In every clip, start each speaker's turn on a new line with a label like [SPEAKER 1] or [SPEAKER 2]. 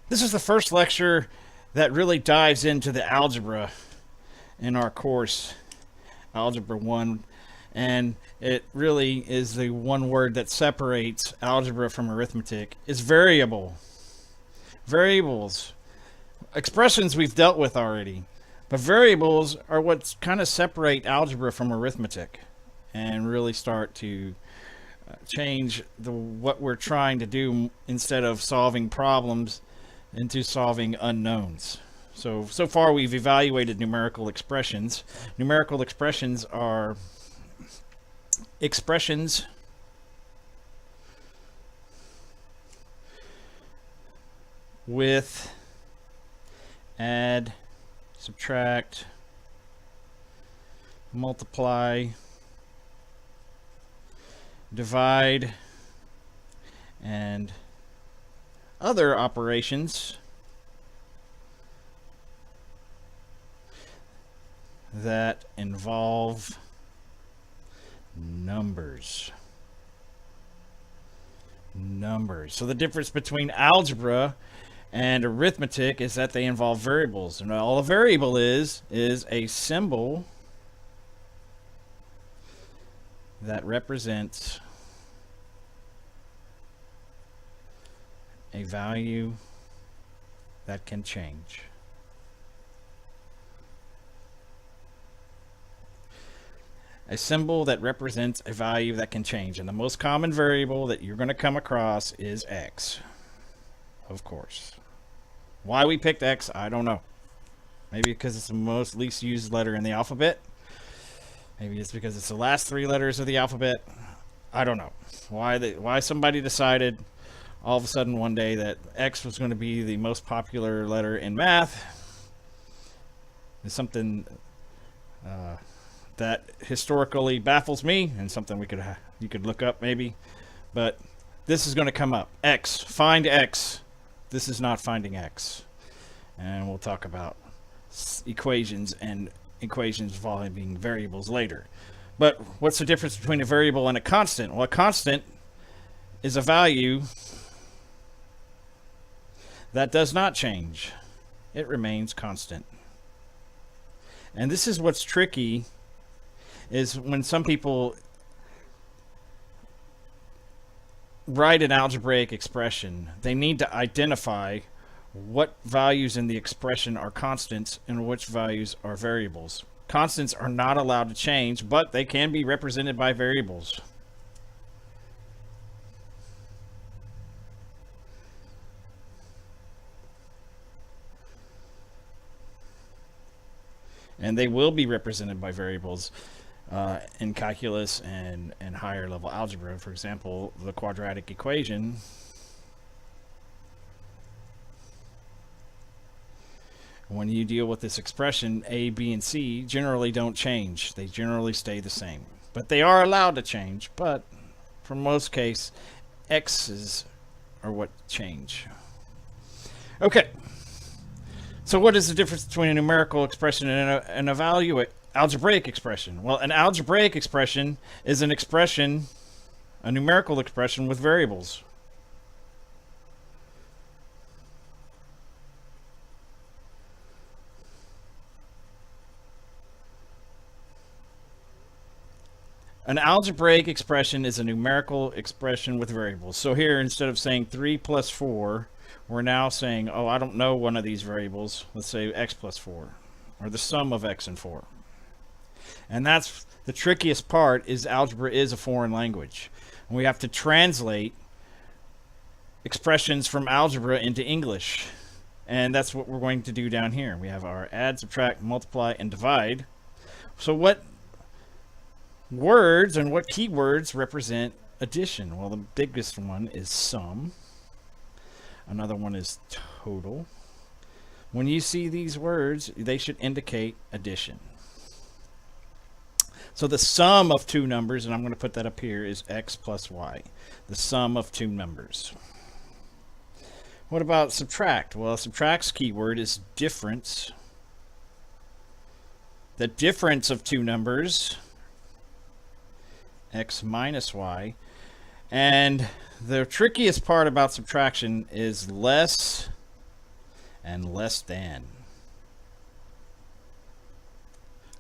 [SPEAKER 1] This is the first lecture that really dives into the algebra in our course, Algebra 1. And it really is the one word that separates algebra from arithmetic is variable. Variables. Expressions we've dealt with already. But variables are what kind of separate algebra from arithmetic and really start to change what we're trying to do instead of solving problems into solving unknowns. So far we've evaluated numerical expressions. Numerical expressions are expressions with add, subtract, multiply, divide, and other operations that involve numbers. So the difference between algebra and arithmetic is that they involve variables, and all a variable is a symbol that represents a value that can change. A symbol that represents a value that can change. And the most common variable that you're going to come across is x, of course. Why we picked x, I don't know. Maybe because it's the most least used letter in the alphabet. Maybe it's because it's the last three letters of the alphabet. I don't know. Why somebody decided all of a sudden one day that X was going to be the most popular letter in math is something that historically baffles me, and something you could look up maybe. But this is going to come up. X. Find X. This is not finding X. And we'll talk about equations and equations involving variables later. But what's the difference between a variable and a constant? Well, a constant is a value that does not change. It remains constant. And this is what's tricky, is when some people write an algebraic expression, they need to identify what values in the expression are constants and which values are variables. Constants are not allowed to change, but they can be represented by variables. And they will be represented by variables in calculus and higher level algebra. For example, the quadratic equation when you deal with this expression, a, b, and c generally don't change. They generally stay the same. But they are allowed to change, but for most cases, x's are what change. Okay. So what is the difference between a numerical expression and an algebraic expression? Well, an algebraic expression is an expression, a numerical expression with variables. An algebraic expression is a numerical expression with variables. So here, instead of saying 3 plus 4, we're now saying, oh, I don't know one of these variables. Let's say x plus 4, or the sum of x and 4. And that's the trickiest part, is algebra is a foreign language. And we have to translate expressions from algebra into English. And that's what we're going to do down here. We have our add, subtract, multiply, and divide. So what words and what keywords represent addition? Well, the biggest one is sum. Another one is total. When you see these words, they should indicate addition. So the sum of two numbers, and I'm going to put that up here, is x plus y. The sum of two numbers. What about subtract? Well, subtract's keyword is difference. The difference of two numbers, x minus y. And the trickiest part about subtraction is less and less than.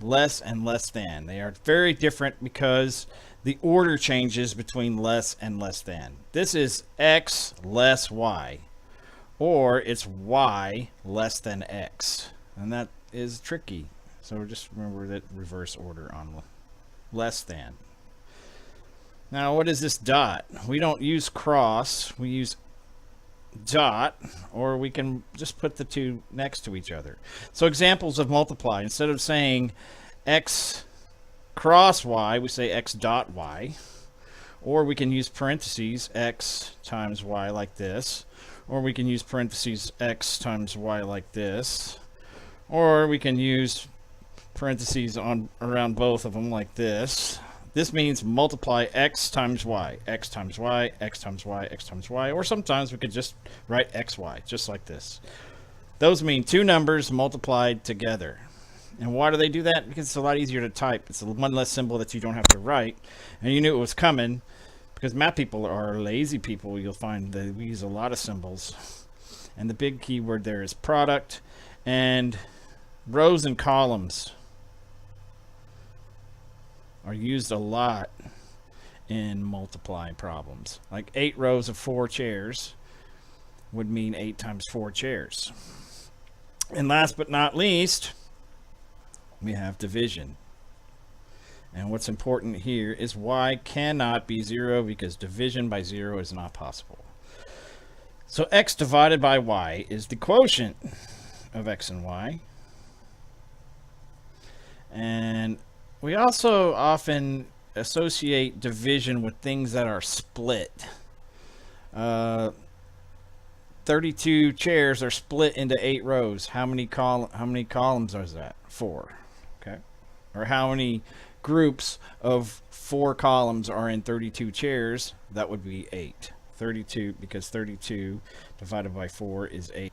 [SPEAKER 1] Less and less than. They are very different because the order changes between less and less than. This is x less y, or it's y less than x, and that is tricky. So just remember that reverse order on less than. Now, what is this dot? We don't use cross, we use dot, or we can just put the two next to each other. So examples of multiply, instead of saying x cross y, we say x dot y, or we can use parentheses x times y like this, or we can use parentheses x times y like this, or we can use parentheses on around both of them like this. This means multiply x times y, x times y, x times y, x times y, or sometimes we could just write xy, just like this. Those mean two numbers multiplied together. And why do they do that? Because it's a lot easier to type. It's one less symbol that you don't have to write. And you knew it was coming, because math people are lazy people. You'll find that we use a lot of symbols. And the big keyword there is product and rows and columns are used a lot in multiplying problems. Like 8 rows of 4 chairs would mean 8 times 4 chairs. And last but not least, we have division. And what's important here is y cannot be 0 because division by 0 is not possible. So x divided by y is the quotient of x and y. And we also often associate division with things that are split. 32 chairs are split into 8 rows. How many columns is that? 4. Okay. Or how many groups of 4 columns are in 32 chairs? That would be 8. 32, because 32 divided by 4 is 8.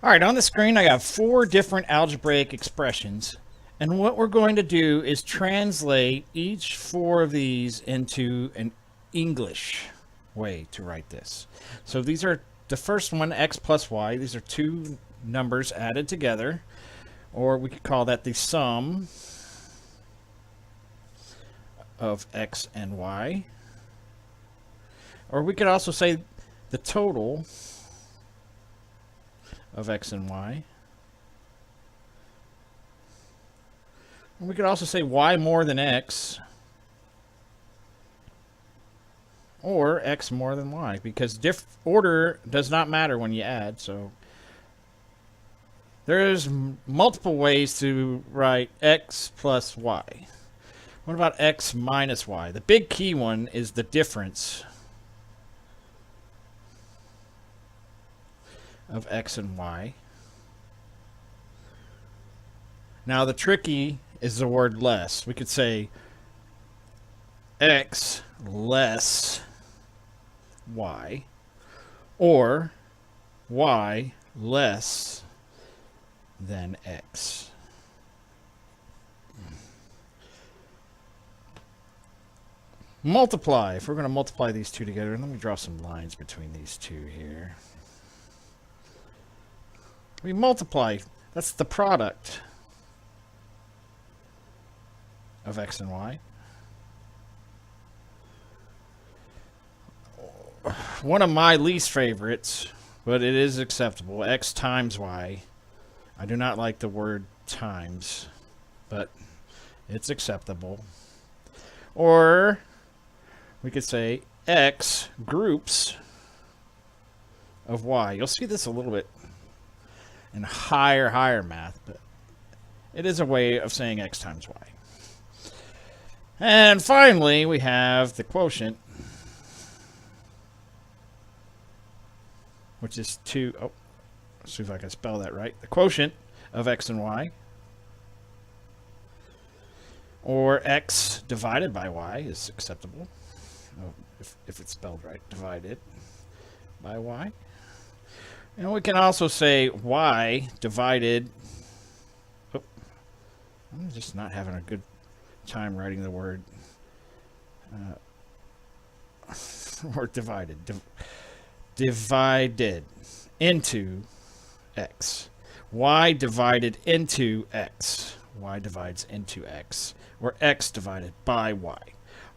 [SPEAKER 1] All right, on the screen I got 4 different algebraic expressions. And what we're going to do is translate each 4 of these into an English way to write this. So these are the first one, x plus y. These are 2 numbers added together, or we could call that the sum of x and y. Or we could also say the total of x and y. We could also say y more than x, or x more than y, because order does not matter when you add. So there's multiple ways to write x plus y. What about x minus y? The big key one is the difference of x and y. Now the tricky is the word less. We could say x less y, or y less than x. Multiply. If we're going to multiply these two together, let me draw some lines between these two here. We multiply. That's the product of x and y. One of my least favorites, but it is acceptable, x times y. I do not like the word times, but it's acceptable. Or we could say x groups of y. You'll see this a little bit in higher math, but it is a way of saying x times y. And finally, we have the quotient, which is 2. Oh, let's see if I can spell that right. The quotient of x and y, or x divided by y is acceptable. Oh, if it's spelled right, divided by y. And we can also say y divided. Oh, I'm just not having a good time writing the word divided. Divided into x. Y divided into x. Y divides into x. Or x divided by y.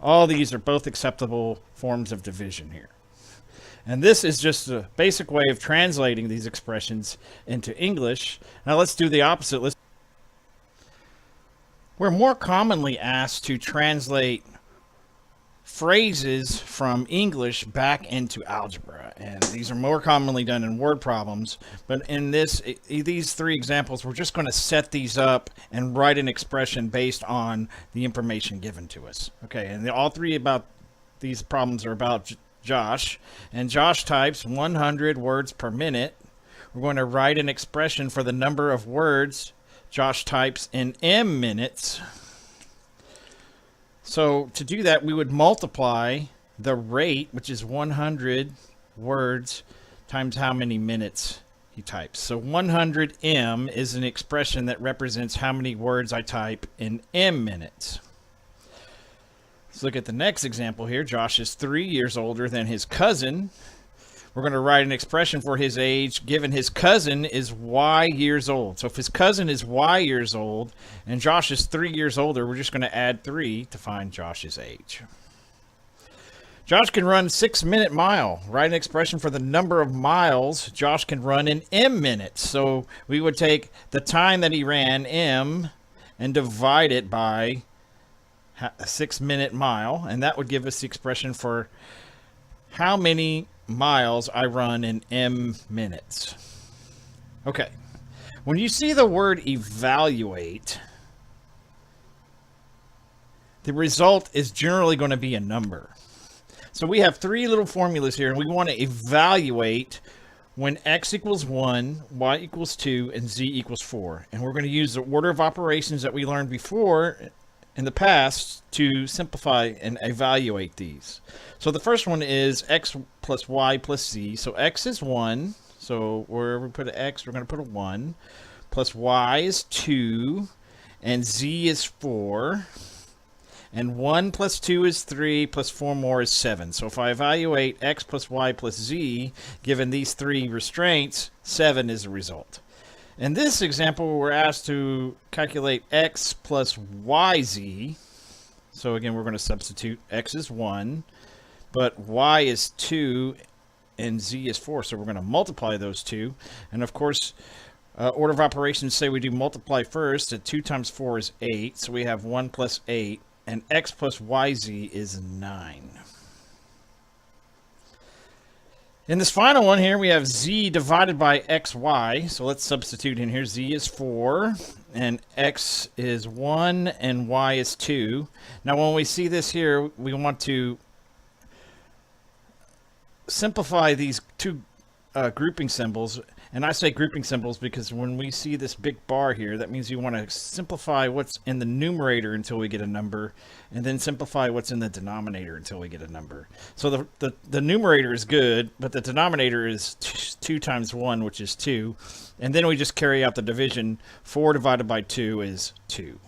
[SPEAKER 1] All these are both acceptable forms of division here. And this is just a basic way of translating these expressions into English. Now let's do the opposite. We're more commonly asked to translate phrases from English back into algebra, and these are more commonly done in word problems. But in these three examples, we're just going to set these up and write an expression based on the information given to us. Okay, and all three about these problems are about Josh, and Josh types 100 words per minute. We're going to write an expression for the number of words Josh types in m minutes. So to do that, we would multiply the rate, which is 100 words, times how many minutes he types. So 100m is an expression that represents how many words I type in m minutes. Let's look at the next example here. Josh is 3 years older than his cousin. We're going to write an expression for his age, given his cousin is y years old. So if his cousin is y years old and Josh is 3 years older, we're just going to add 3 to find Josh's age. Josh can run 6-minute mile. Write an expression for the number of miles Josh can run in m minutes. So we would take the time that he ran, m, and divide it by a 6-minute mile, and that would give us the expression for how many miles I run in m minutes. Okay, when you see the word evaluate, the result is generally going to be a number. So we have three little formulas here, and we want to evaluate when x equals 1, y equals 2, and z equals 4. And we're going to use the order of operations that we learned before in the past to simplify and evaluate these. So the first one is x plus y plus z. So x is 1. So wherever we put an x, we're going to put a 1. Plus y is 2. And z is 4. And 1 plus 2 is 3, plus 4 more is 7. So if I evaluate x plus y plus z, given these three restraints, 7 is the result. In this example, we're asked to calculate x plus yz. So again, we're going to substitute x is 1, but y is 2, and z is 4. So we're going to multiply those two. And of course, order of operations say we do multiply first. 2 times 4 is 8. So we have 1 plus 8, and x plus yz is 9. In this final one here, we have z divided by xy. So let's substitute in here. Z is 4, and x is 1, and y is 2. Now, when we see this here, we want to simplify these two grouping symbols. And I say grouping symbols because when we see this big bar here, that means you want to simplify what's in the numerator until we get a number, and then simplify what's in the denominator until we get a number. So the numerator is good, but the denominator is 2 times 1, which is 2. And then we just carry out the division. 4 divided by 2 is 2.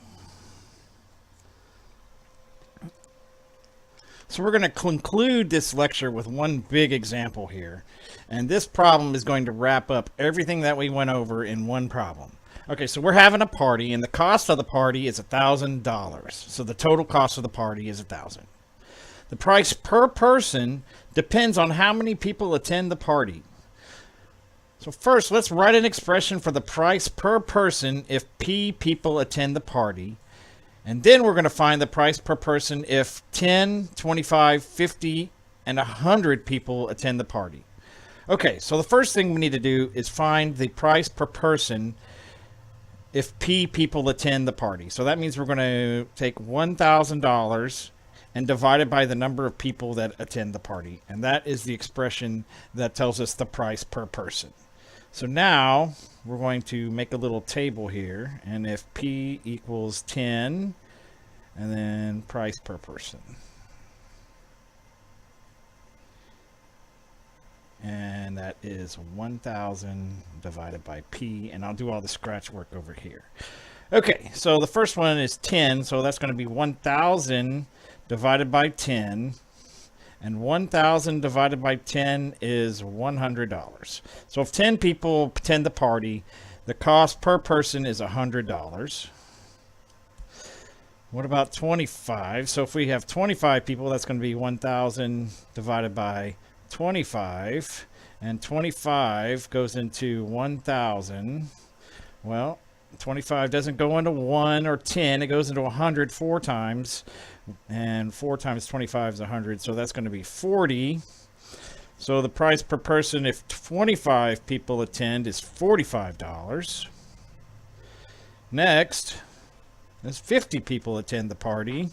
[SPEAKER 1] So we're going to conclude this lecture with one big example here. And this problem is going to wrap up everything that we went over in one problem. Okay, so we're having a party, and the cost of the party is $1,000. So the total cost of the party is $1,000. The price per person depends on how many people attend the party. So first, let's write an expression for the price per person if P people attend the party. And then we're going to find the price per person if 10, 25, 50, and 100 people attend the party. Okay, so the first thing we need to do is find the price per person if P people attend the party. So that means we're going to take $1,000 and divide it by the number of people that attend the party. And that is the expression that tells us the price per person. So now we're going to make a little table here, and if P equals 10, and then price per person. And that is 1,000 divided by P, and I'll do all the scratch work over here. Okay, so the first one is 10, so that's going to be 1,000 divided by 10, And 1,000 divided by 10 is $100. So if 10 people attend the party, the cost per person is $100. What about 25? So if we have 25 people, that's going to be 1,000 divided by 25. And 25 goes into 1,000. Well, 25 doesn't go into 1 or 10. It goes into 100 4 times. And 4 times 25 is 100. So that's going to be 40. So the price per person if 25 people attend is $45. Next, as 50 people attend the party.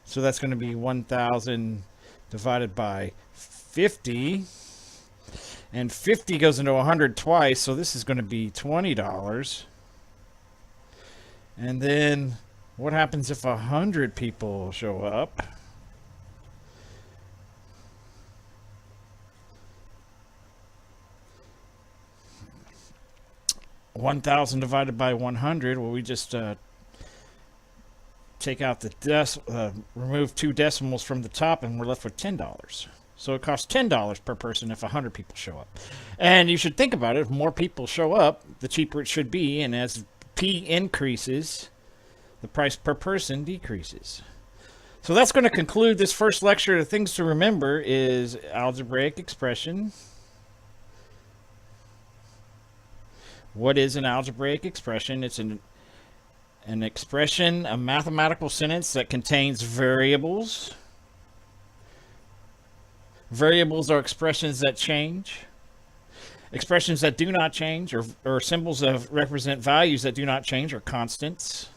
[SPEAKER 1] So that's going to be 1,000 divided by 50. And 50 goes into 100 twice, so this is going to be $20. And then what happens if 100 people show up? $1,000 divided by 100. Well, we just take out the remove 2 decimals from the top, and we're left with $10. So it costs $10 per person if 100 people show up. And you should think about it. If more people show up, the cheaper it should be. And as P increases, the price per person decreases. So that's going to conclude this first lecture. The things to remember is algebraic expression. What is an algebraic expression? It's an expression, a mathematical sentence that contains variables. Variables are expressions that change. Expressions that do not change, or symbols that represent values that do not change, are constants.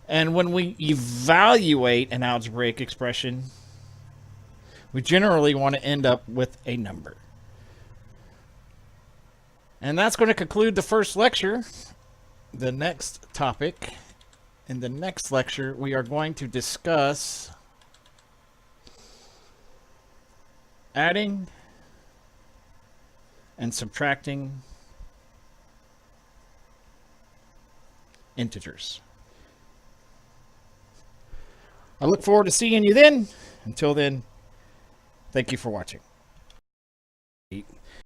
[SPEAKER 1] And when we evaluate an algebraic expression, we generally want to end up with a number. And that's going to conclude the first lecture. The next topic, in the next lecture, we are going to discuss adding and subtracting integers. I look forward to seeing you then. Until then, thank you for watching.